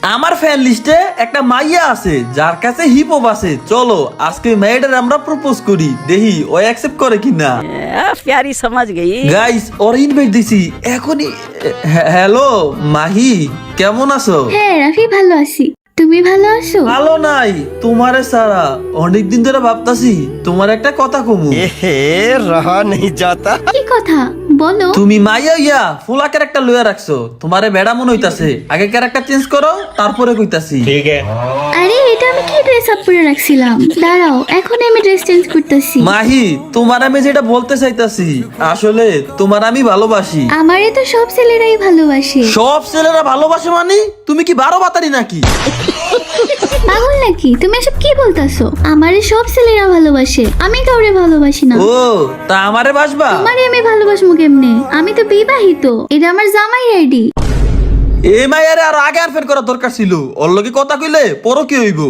আমার ফ্যান লিস্টে একটা মাইয়া আছে যার কাছে হিপ হপ আছে। চলো আজকে মেয়েটার আমরা প্রপোজ করি, দেখি ও অ্যাকসেপ্ট করে কিনা। प्यारी समझ गई। গাইস ওর ইনভাইট দিছি এখনই। হ্যালো মাহি, কেমন আছো? হ্যাঁ রাফি, ভালো আছি। তুমি ভালো আছো? ভালো নাই তোমারে সারা, অনেকদিন ধরে ভাবতাছি তোমার একটা কথা কমু। रहा नहीं जाता। কি কথা বলো? তুমি মাইয়া ইয়া ফুলা ক্যারেক্টার লইয়া রাখছো, তোমারে বেড়া মনে হইতাছে। আগে ক্যারেক্টার চেঞ্জ করো তারপরে কইতাছি। আরে এটা আমি কি ড্রেস আপ করে রাখছিলাম, দাঁড়াও এখন আমি ড্রেস চেঞ্জ করতেছি। মাহি তোমার আমি যেটা বলতে চাইতাছি, আসলে তোমার আমি ভালোবাসি। আমারে তো সব ছেলেরাই ভালোবাসে। সব ছেলেরা ভালোবাসে মানে তুমি কি 12 বাতারি নাকি? পাগল নাকি তুমি? এসব কি বলতাছো? আমারে সব ছেলেরা ভালোবাসে, আমি কাউরে ভালোবাসি না। ও তা আমারে বাসবা? আমারে আমি ভালোবাসবো কেমনে? আমি তো বিবাহিত, এটা আমার জামাই আইডি। এই মাইয়ারে আর আগে আর ফের করা দরকার ছিল, ওর লগে কথা কইলে পরও কি হইব।